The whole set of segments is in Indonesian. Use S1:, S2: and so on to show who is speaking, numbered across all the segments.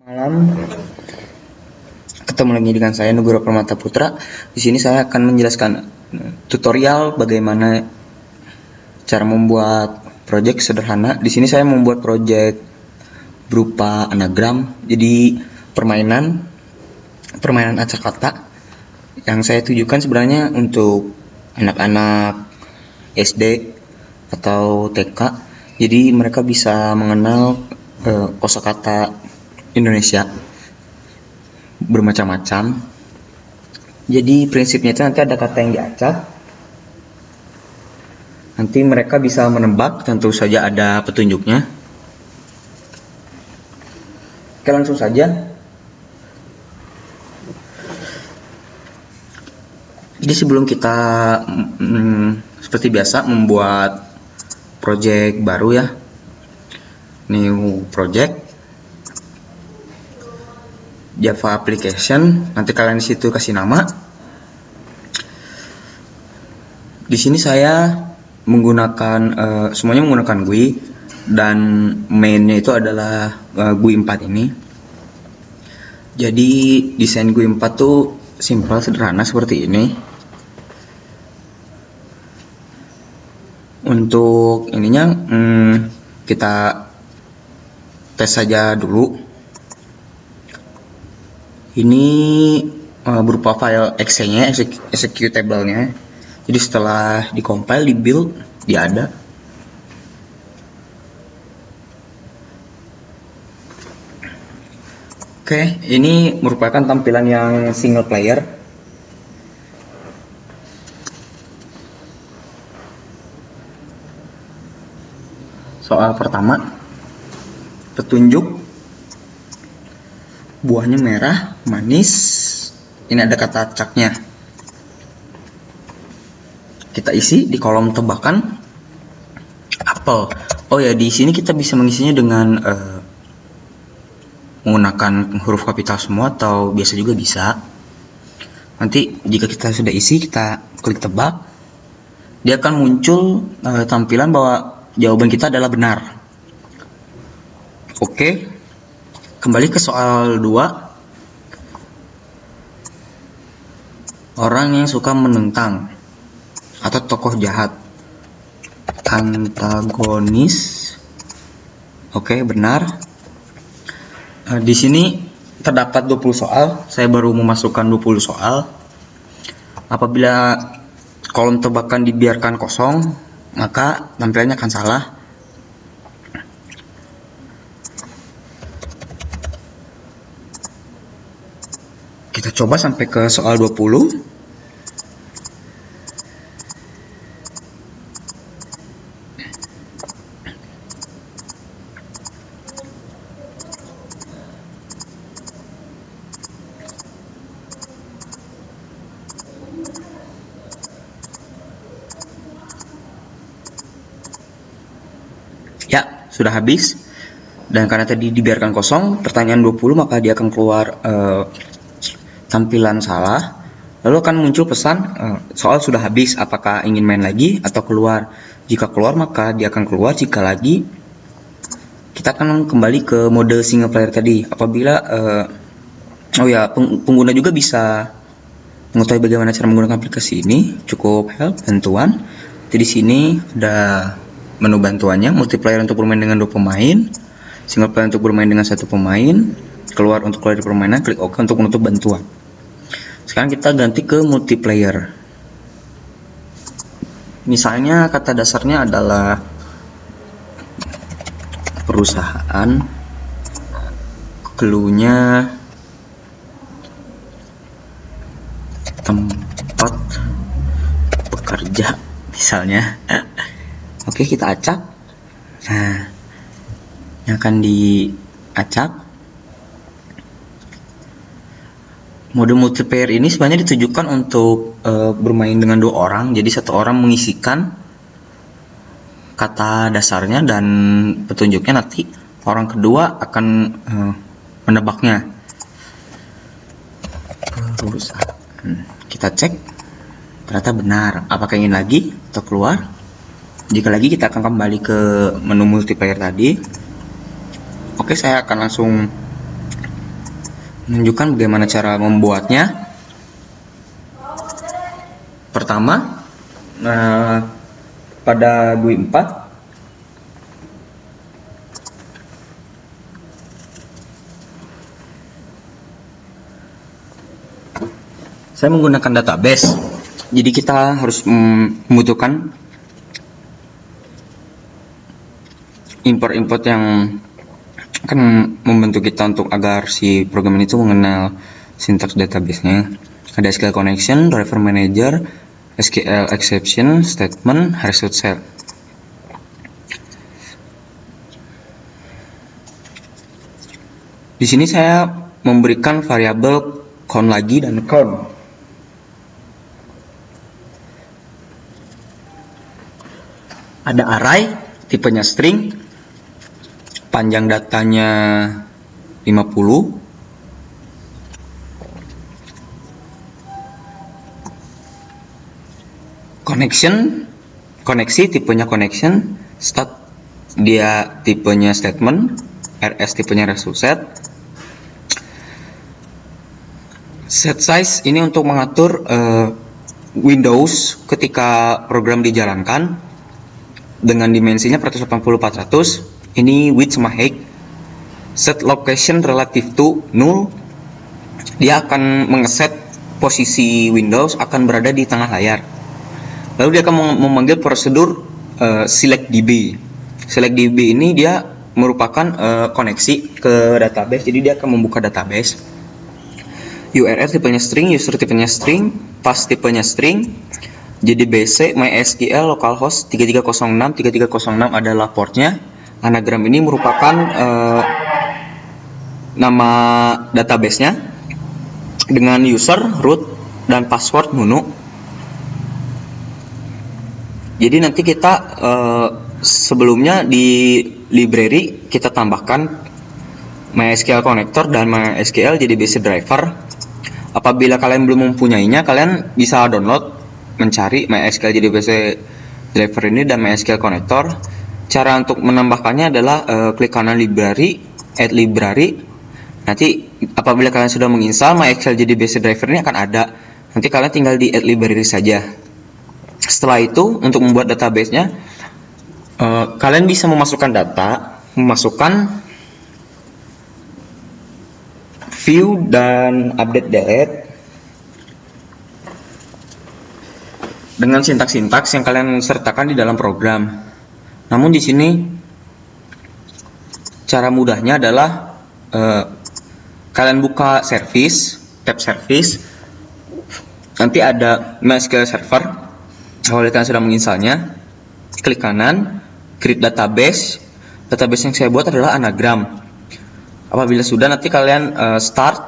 S1: Malam, ketemu lagi dengan saya Nugroho Permata Putra. Di sini saya akan menjelaskan tutorial bagaimana cara membuat project sederhana. Di sini saya membuat project berupa anagram, jadi permainan acak kata yang saya tujukan sebenarnya untuk anak-anak SD atau TK. Jadi mereka bisa mengenal kosakata Indonesia bermacam-macam. Jadi prinsipnya itu nanti ada kata yang diacak. Nanti mereka bisa menebak, tentu saja ada petunjuknya. Oke, langsung saja. Jadi sebelum kita seperti biasa membuat project baru ya, new project Java application, nanti kalian di situ kasih nama. Di sini saya menggunakan semuanya menggunakan GUI dan mainnya itu adalah GUI 4 ini. Jadi desain GUI 4 tuh simpel sederhana seperti ini. Untuk ininya kita tes saja dulu. Ini berupa file exe-nya, executable-nya. Jadi setelah di-compile, di-build, dia ada. Oke, ini merupakan tampilan yang single player. Soal pertama, petunjuk. Buahnya merah, manis. Ini ada kata acaknya. Kita isi di kolom tebakan apel. Oh ya, di sini kita bisa mengisinya dengan menggunakan huruf kapital semua atau biasa juga bisa. Nanti jika kita sudah isi, kita klik tebak. Dia akan muncul tampilan bahwa jawaban kita adalah benar. Oke. Kembali ke soal 2. Orang yang suka menentang atau tokoh jahat. Antagonis. Oke, benar. Di sini terdapat 20 soal. Saya baru memasukkan 20 soal. Apabila kolom tebakan dibiarkan kosong, maka tampilannya akan salah. Kita coba sampai ke soal 20. Ya, sudah habis. Dan karena tadi dibiarkan kosong, pertanyaan 20 maka dia akan keluar tampilan salah, lalu akan muncul pesan soal sudah habis, apakah ingin main lagi atau keluar. Jika keluar maka dia akan keluar, jika lagi kita akan kembali ke mode single player tadi. Apabila pengguna juga bisa mengetahui bagaimana cara menggunakan aplikasi ini, cukup help bantuan. Jadi di sini ada menu bantuannya, multiplayer untuk bermain dengan 2 pemain, single player untuk bermain dengan 1 pemain, keluar untuk keluar dari permainan, klik OK untuk menutup bantuan. Sekarang kita ganti ke multiplayer. Misalnya kata dasarnya adalah perusahaan, clue-nya tempat bekerja misalnya. Oke, kita acak. Nah, yang akan diacak. Mode multiplayer ini sebenarnya ditujukan untuk bermain dengan 2 orang. Jadi 1 orang mengisikan kata dasarnya dan petunjuknya, nanti orang kedua akan menebaknya. Perusahaan. Kita cek. Ternyata benar. Apakah ingin lagi atau keluar? Jika lagi, kita akan kembali ke menu multiplayer tadi. Oke, saya akan langsung menunjukkan bagaimana cara membuatnya. Pertama, pada GUI 4 saya menggunakan database. Jadi kita harus membutuhkan import-import yang akan membantu kita untuk agar si program itu mengenal sintaks database-nya. Ada SQL connection, driver manager, SQL exception, statement, result set. Di sini saya memberikan variabel count lagi dan count. Ada array, tipenya string, panjang datanya 50, koneksi tipenya connection, stat dia tipenya statement, rs tipenya result set. Set size ini untuk mengatur Windows ketika program dijalankan dengan dimensinya 480/400. Ini width sama height. Set location relative to null, dia akan mengeset posisi Windows akan berada di tengah layar. Lalu dia akan memanggil prosedur select db. Select db ini dia merupakan koneksi ke database, jadi dia akan membuka database. URL tipenya string, user tipenya string, path tipenya string, JDBC, MySQL, localhost 3306, 3306 adalah portnya. Anagram ini merupakan nama database-nya dengan user, root, dan password nunu. Jadi nanti kita sebelumnya di library kita tambahkan MySQL connector dan MySQL JDBC driver. Apabila kalian belum mempunyainya, kalian bisa download, mencari MySQL JDBC driver ini dan MySQL connector. Cara untuk menambahkannya adalah klik kanan library, add library. Nanti apabila kalian sudah menginstal MySQL JDBC driver ini akan ada. Nanti kalian tinggal di add library saja. Setelah itu untuk membuat database-nya, kalian bisa memasukkan data, memasukkan view dan update delete dengan sintaks-sintaks yang kalian sertakan di dalam program. Namun di sini cara mudahnya adalah kalian buka service, tab service, nanti ada MySQL server. Kalau kalian sudah menginstalnya, klik kanan, create database. Database yang saya buat adalah anagram. Apabila sudah, nanti kalian start.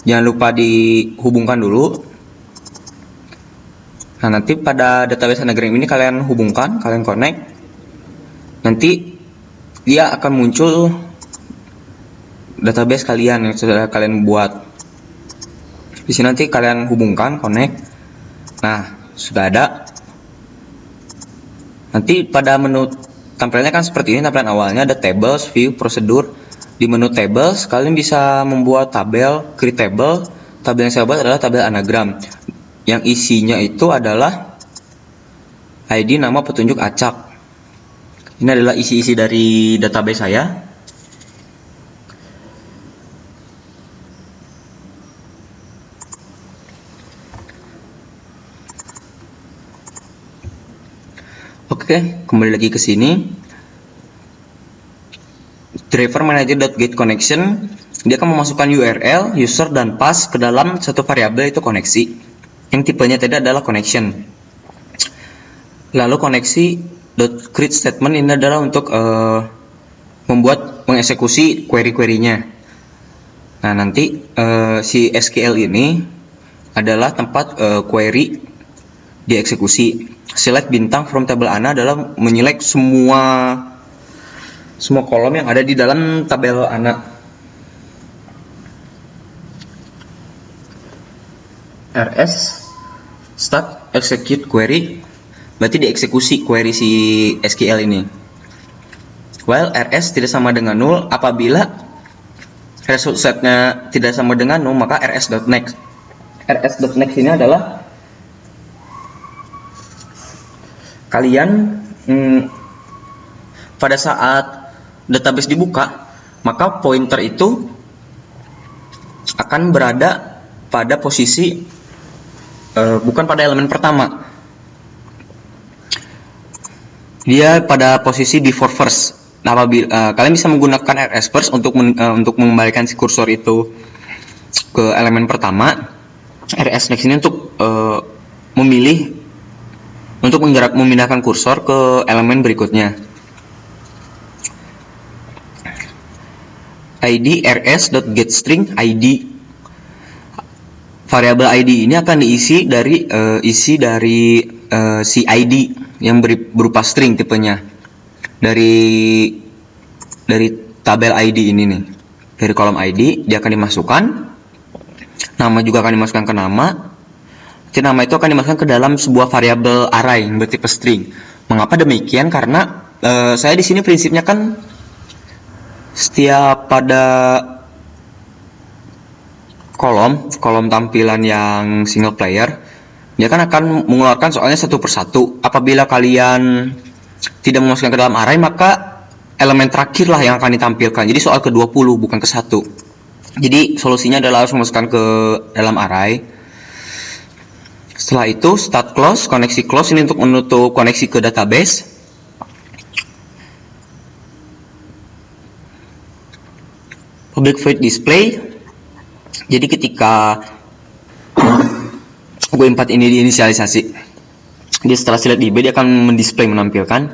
S1: Jangan lupa dihubungkan dulu. Nah, nanti pada database anagram ini kalian hubungkan, kalian connect. Nanti dia akan muncul database kalian yang sudah kalian buat. Di sini nanti kalian hubungkan, connect. Nah, sudah ada. Nanti pada menu tampilannya kan seperti ini. Tampilan awalnya ada tables, view, prosedur. Di menu tables kalian bisa membuat tabel, create table. Tabel yang saya buat adalah tabel anagram, yang isinya itu adalah ID, nama, petunjuk, acak. Ini adalah isi-isi dari database saya. Oke, kembali lagi ke sini. Driver manager.get connection, dia akan memasukkan URL, user, dan path ke dalam satu variabel itu koneksi. Yang tipenya tadi adalah connection. Lalu koneksi.create statement ini adalah untuk mengeksekusi query-querynya. Nah, nanti si SQL ini adalah tempat query dieksekusi. Select bintang from table ANA adalah menyelect semua kolom yang ada di dalam tabel ANA. RS start execute query, berarti dieksekusi query si SQL ini. While RS tidak sama dengan null apabila result setnya tidak sama dengan no, maka rs.next. rs.next ini adalah kalian pada saat database dibuka, maka pointer itu akan berada pada posisi bukan pada elemen pertama, dia pada posisi before first. Nah, apabila kalian bisa menggunakan rs first untuk mengembalikan si kursor itu ke elemen pertama, rs next ini untuk memindahkan kursor ke elemen berikutnya. id rs.getString id. Variabel id ini akan diisi dari si id yang berupa string tipenya. Dari tabel id ini nih. Dari kolom id dia akan dimasukkan. Nama juga akan dimasukkan ke nama. Jadi nama itu akan dimasukkan ke dalam sebuah variabel array yang bertipe string. Mengapa demikian? Karena saya di sini prinsipnya kan setiap pada kolom tampilan yang single player, dia kan akan mengeluarkan soalnya satu persatu. Apabila kalian tidak memasukkan ke dalam array, maka elemen terakhir lah yang akan ditampilkan. Jadi soal ke-20 bukan ke-1. Jadi solusinya adalah harus memasukkan ke dalam array. Setelah itu start close, koneksi close ini untuk menutup koneksi ke database. Public void display. Jadi ketika gue4 ini diinisialisasi, dia setelah select db dia akan mendisplay, menampilkan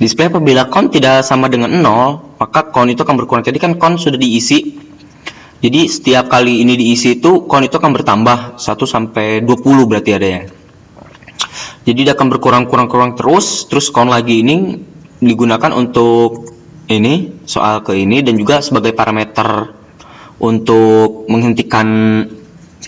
S1: display apabila count tidak sama dengan 0, maka count itu akan berkurang. Jadi kan count sudah diisi, jadi setiap kali ini diisi itu count itu akan bertambah 1 sampai 20 berarti ada ya. Jadi dia akan berkurang terus count lagi ini digunakan untuk ini soal ke ini, dan juga sebagai parameter untuk menghentikan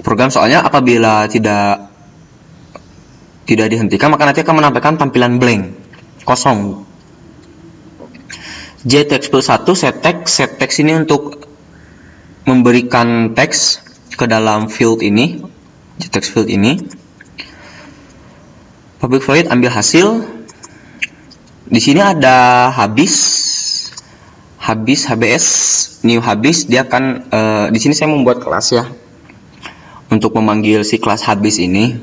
S1: program. Soalnya apabila tidak dihentikan, maka nanti akan menampilkan tampilan blank, kosong. jText+1 set text ini untuk memberikan teks ke dalam field ini, jText field ini. Public void ambil hasil. Di sini ada HBS new habis. Dia akan di sini saya membuat kelas ya untuk memanggil si kelas habis ini.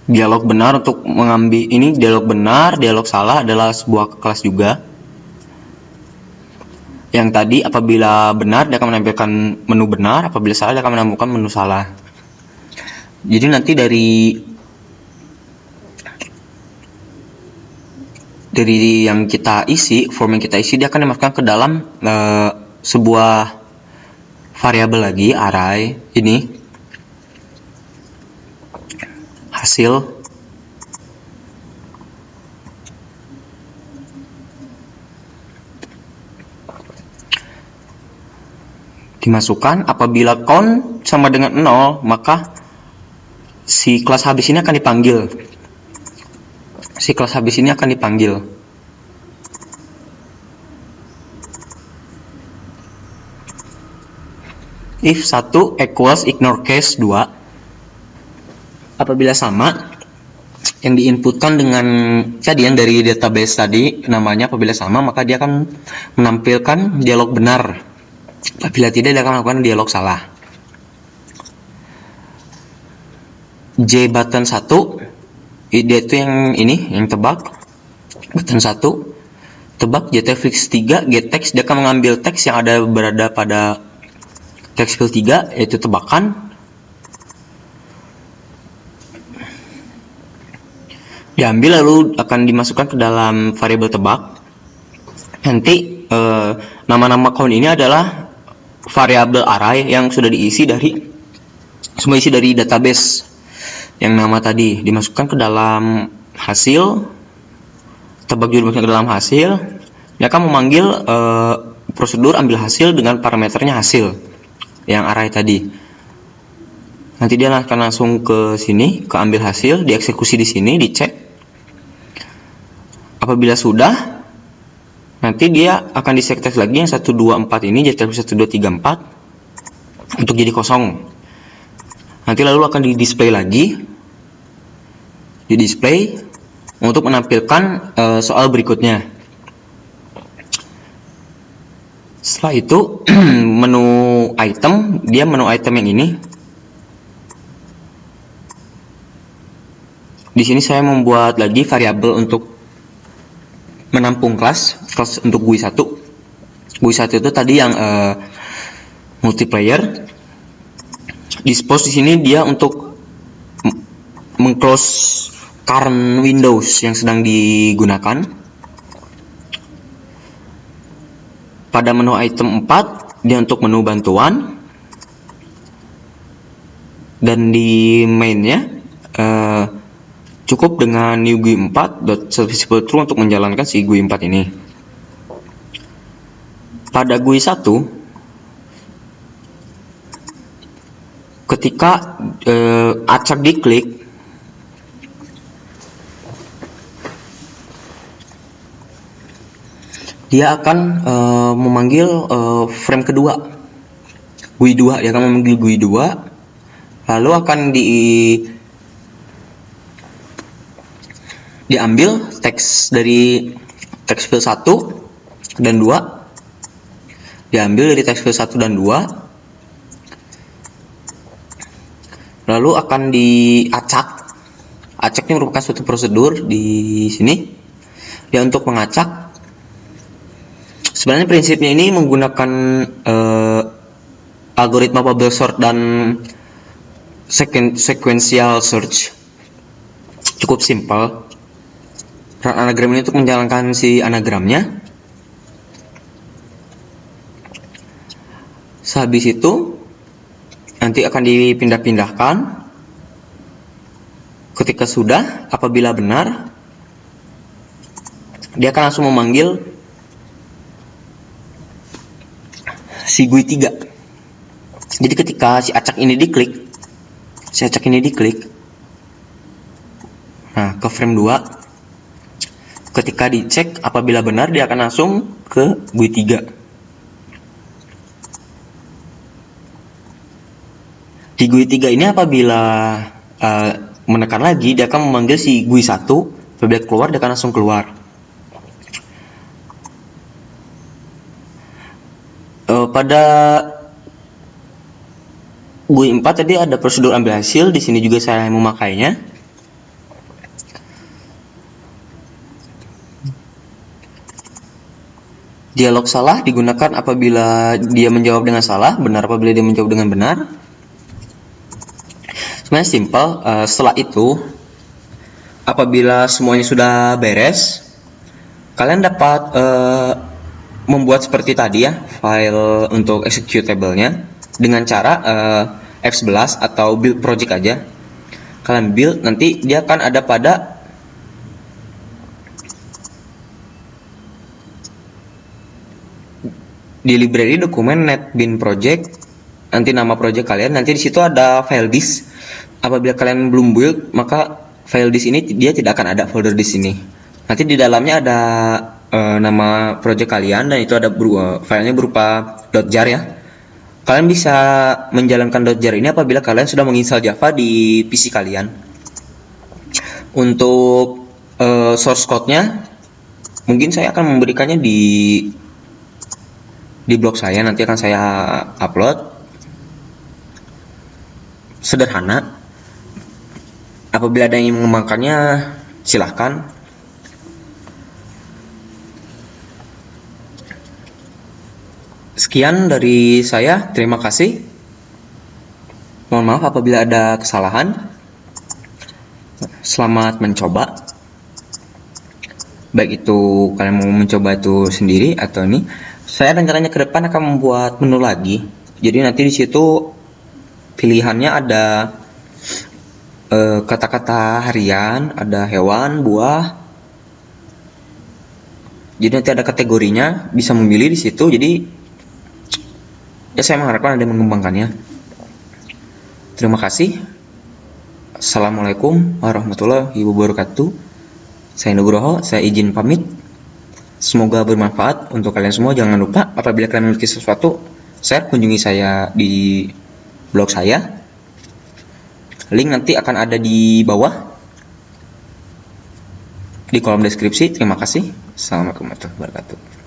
S1: Dialog benar untuk mengambil ini, dialog benar, dialog salah adalah sebuah kelas juga. Yang tadi apabila benar dia akan menampilkan menu benar, apabila salah dia akan menampilkan menu salah. Jadi nanti dari yang kita isi, form yang kita isi, dia akan dimasukkan ke dalam sebuah variabel lagi, array ini, hasil. Dimasukkan, apabila count sama dengan 0, maka si kelas habis ini akan dipanggil. If 1 equals ignore case 2. Apabila sama, yang diinputkan dengan tadi yang dari database tadi namanya, apabila sama maka dia akan menampilkan dialog benar. Apabila tidak, dia akan melakukan dialog salah. J button 1, dia itu yang ini, yang tebak. Button 1 tebak. jtfix 3 getText, dia akan mengambil teks yang berada pada text field 3, yaitu tebakan. Diambil lalu akan dimasukkan ke dalam variabel tebak. Nanti nama-nama count ini adalah variabel array yang sudah semua isi dari database yang nama tadi dimasukkan ke dalam hasil. Tebak juga dimasukkan ke dalam hasil. Dia akan memanggil prosedur ambil hasil dengan parameternya hasil yang array tadi. Nanti dia akan langsung ke sini, ke ambil hasil, dieksekusi di sini, dicek. Apabila sudah, Nanti dia akan diselect lagi yang 1 2 4 ini jadi 1 2 3 4 untuk jadi kosong. Nanti lalu akan di display lagi, di display untuk menampilkan soal berikutnya. Setelah itu menu item, dia menu item yang ini. Di sini saya membuat lagi variabel untuk menampung kelas untuk GUI 1. GUI 1 itu tadi yang multiplayer. Dispose di sini dia untuk mengclose current Windows yang sedang digunakan. Pada menu item 4 dia untuk menu bantuan. Dan di mainnya cukup dengan new GUI 4.serviceable true untuk menjalankan si GUI 4 ini. Pada GUI 1, ketika acak diklik, dia akan memanggil frame kedua, GUI 2. Dia akan memanggil GUI 2, lalu akan diambil teks dari teks file 1 dan 2, diambil dari teks file 1 dan 2, lalu akan diacak. Acak ini merupakan suatu prosedur di sini. Dia untuk mengacak. Sebenarnya prinsipnya ini menggunakan algoritma bubble sort dan sequential search. Cukup simpel. Anagram ini untuk menjalankan si anagramnya. Sehabis itu nanti akan dipindah-pindahkan. Ketika sudah, apabila benar, dia akan langsung memanggil si GUI 3. Jadi ketika si acak ini diklik, nah ke frame 2, ketika dicek apabila benar, dia akan langsung ke GUI 3. Di GUI 3 ini apabila menekan lagi, dia akan memanggil si GUI 1. Apabila keluar, dia akan langsung keluar. Pada GUI 4 tadi ada prosedur ambil hasil. Di sini juga saya memakainya. Dialog salah digunakan apabila dia menjawab dengan salah, benar apabila dia menjawab dengan benar. Sebenarnya simpel. Setelah itu, apabila semuanya sudah beres, kalian dapat membuat seperti tadi ya, file untuk executable-nya dengan cara F11 atau build project aja. Kalian build, nanti dia akan ada pada di library dokumen netbin project, nanti nama project kalian, nanti di situ ada file disk. Apabila kalian belum build, maka file disk ini dia tidak akan ada folder di sini. Nanti di dalamnya ada nama project kalian, dan itu ada filenya berupa .jar ya. Kalian bisa menjalankan .jar ini apabila kalian sudah menginstal Java di PC kalian. Untuk source code-nya, mungkin saya akan memberikannya di blog saya, nanti akan saya upload. Sederhana. Apabila ada yang ingin mengembangkannya, silahkan. Sekian dari saya, terima kasih. Mohon maaf apabila ada kesalahan. Selamat mencoba. Baik itu kalian mau mencoba itu sendiri atau ini. Saya rencananya ke depan akan membuat menu lagi. Jadi nanti di situ pilihannya ada kata-kata harian, ada hewan, buah. Jadi nanti ada kategorinya, bisa memilih di situ. Jadi ya saya mengharapkan ada yang mengembangkannya. Terima kasih. Assalamualaikum warahmatullahi wabarakatuh. Saya Nugroho, saya izin pamit. Semoga bermanfaat untuk kalian semua. Jangan lupa apabila kalian memiliki sesuatu, share, kunjungi saya di blog saya. Link nanti akan ada di bawah di kolom deskripsi. Terima kasih. Assalamualaikum warahmatullahi wabarakatuh.